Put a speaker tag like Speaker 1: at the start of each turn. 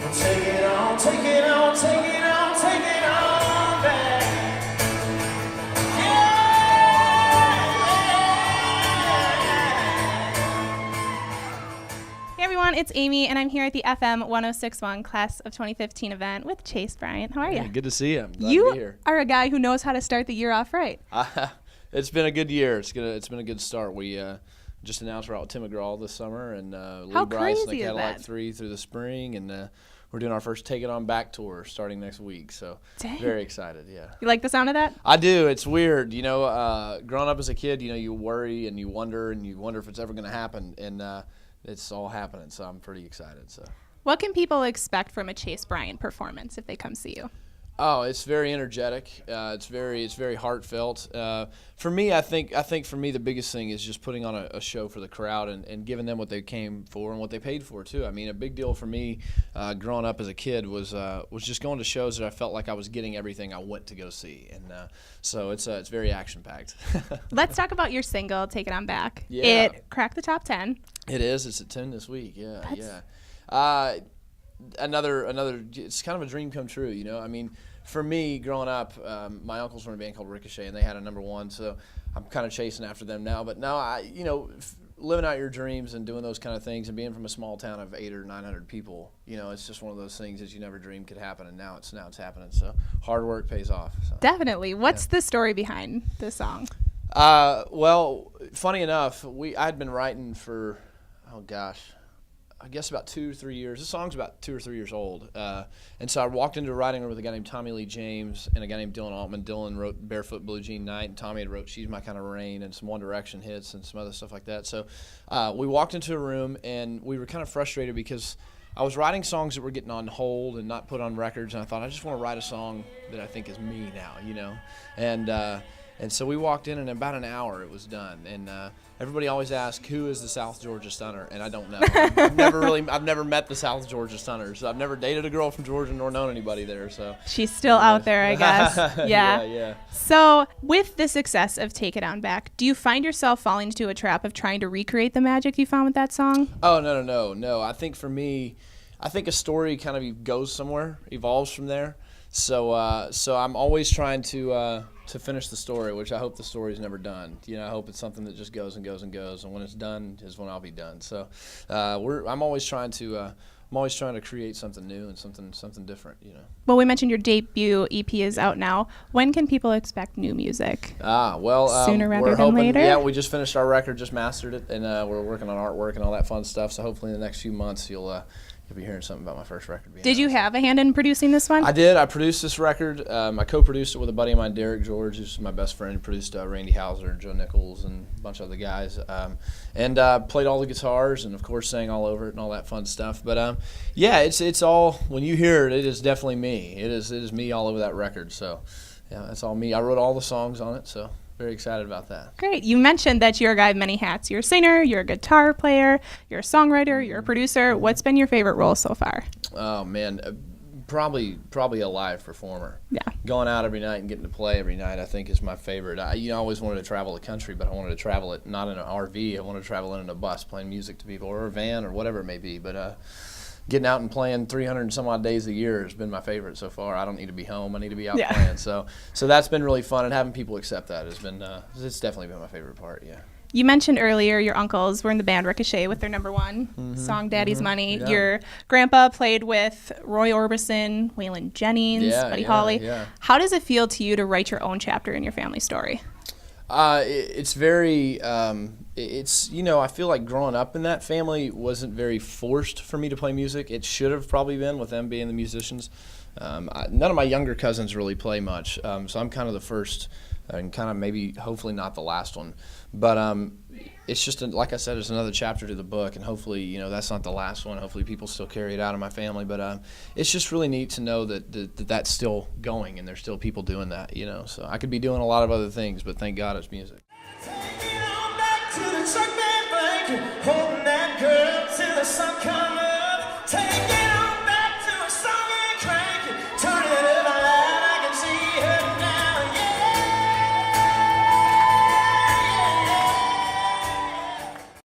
Speaker 1: Take it on, take it on, take it on, take it on back.
Speaker 2: Hey everyone, it's Amy, and I'm here at the FM106.1 Class of 2015 event with Chase Bryant. How are you?
Speaker 3: Hey, good to see you. I'm glad
Speaker 2: You
Speaker 3: to be here.
Speaker 2: are a guy who knows how to start the year off right.
Speaker 3: It's been a good year. It's been a good start. We just announced we're out with Tim McGraw this summer, and
Speaker 2: How
Speaker 3: Lee Bryce and the
Speaker 2: crazy is
Speaker 3: Cadillac
Speaker 2: that?
Speaker 3: 3 through the spring, and we're doing our first Take It On Back tour starting next week. So
Speaker 2: Dang.
Speaker 3: very excited. Yeah.
Speaker 2: You like the sound of that?
Speaker 3: I do. It's weird, growing up as a kid, you worry and you wonder if it's ever going to happen, and it's all happening. So I'm pretty excited. So.
Speaker 2: What can people expect from a Chase Bryant performance if they come see you?
Speaker 3: Oh, it's very energetic. It's very heartfelt. For me, I think for me the biggest thing is just putting on a show for the crowd and giving them what they came for and what they paid for too. I mean, a big deal for me growing up as a kid was just going to shows that I felt like I was getting everything I went to go see, and so it's very action packed.
Speaker 2: Let's talk about your single, Take It On Back.
Speaker 3: Yeah.
Speaker 2: It cracked the top 10.
Speaker 3: It is. It's at 10 this week. Yeah,
Speaker 2: That's-
Speaker 3: yeah. Another. It's kind of a dream come true. I mean, for me, growing up, my uncles were in a band called Ricochet, and they had a #1. So I'm kind of chasing after them now. But now, living out your dreams and doing those kind of things, and being from a small town of 800 or 900 people, it's just one of those things that you never dreamed could happen, and now it's happening. So hard work pays off. So.
Speaker 2: Definitely. What's the story behind this song?
Speaker 3: Well, funny enough, I'd been writing for, I guess about 2 or 3 years. This song's about 2 or 3 years old. And so I walked into a writing room with a guy named Tommy Lee James and a guy named Dylan Altman. Dylan wrote Barefoot Blue Jean Night, and Tommy had wrote She's My Kind of Rain and some One Direction hits and some other stuff like that. So we walked into a room, and we were kind of frustrated because I was writing songs that were getting on hold and not put on records, and I thought, I just want to write a song that I think is me now, And so we walked in, and in about an hour it was done. And everybody always asks, who is the South Georgia Stunner? And I don't know. I've never met the South Georgia Stunner. So I've never dated a girl from Georgia nor known anybody there. So
Speaker 2: She's still out there, I guess. Yeah.
Speaker 3: Yeah.
Speaker 2: So with the success of Take It On Back, do you find yourself falling into a trap of trying to recreate the magic you found with that song?
Speaker 3: Oh, no. I think for me, a story kind of goes somewhere, evolves from there. So I'm always trying to finish the story, which I hope the story's never done. I hope it's something that just goes and goes and goes, and when it's done is when I'll be done. So I'm always trying to create something new and something different.
Speaker 2: Well, we mentioned your debut EP is out now. When can people expect new music?
Speaker 3: Sooner
Speaker 2: rather
Speaker 3: we're
Speaker 2: than
Speaker 3: hoping,
Speaker 2: later?
Speaker 3: Yeah, we just finished our record, just mastered it, and we're working on artwork and all that fun stuff. So hopefully in the next few months you'll be hearing something about my first record.
Speaker 2: Did you have a hand in producing this one?
Speaker 3: I did. I produced this record. I co-produced it with a buddy of mine, Derek George, who's my best friend. He produced Randy Houser, Joe Nichols, and a bunch of other guys. And played all the guitars and, of course, sang all over it and all that fun stuff. But, it's all, when you hear it, it is definitely me. It is me all over that record. So, yeah, that's all me. I wrote all the songs on it, so very excited about that.
Speaker 2: Great. You mentioned that you're a guy of many hats. You're a singer, you're a guitar player, you're a songwriter, you're a producer. What's been your favorite role so far?
Speaker 3: Oh, man, probably a live performer.
Speaker 2: Yeah.
Speaker 3: Going out every night and getting to play every night, I think, is my favorite. I always wanted to travel the country, but I wanted to travel it not in an RV. I wanted to travel in a bus, playing music to people, or a van, or whatever it may be. But getting out and playing 300 and some odd days a year has been my favorite so far. I don't need to be home. I need to be out playing. So that's been really fun, and having people accept that has been it's definitely been my favorite part. Yeah.
Speaker 2: You mentioned earlier your uncles were in the band Ricochet with their #1 song, Daddy's Money.
Speaker 3: Yeah.
Speaker 2: Your grandpa played with Roy Orbison, Waylon Jennings, Buddy Holly.
Speaker 3: Yeah.
Speaker 2: How does it feel to you to write your own chapter in your family story?
Speaker 3: It's very, I feel like growing up in that family wasn't very forced for me to play music. It should have probably been, with them being the musicians. None of my younger cousins really play much, so I'm kind of the first and kind of maybe hopefully not the last one. But it's just, like I said, it's another chapter to the book, and hopefully, that's not the last one. Hopefully people still carry it out in my family. But it's just really neat to know that that's still going, and there's still people doing that, So I could be doing a lot of other things, but thank God it's music.
Speaker 1: Take it on back to the truck band blanket. Hold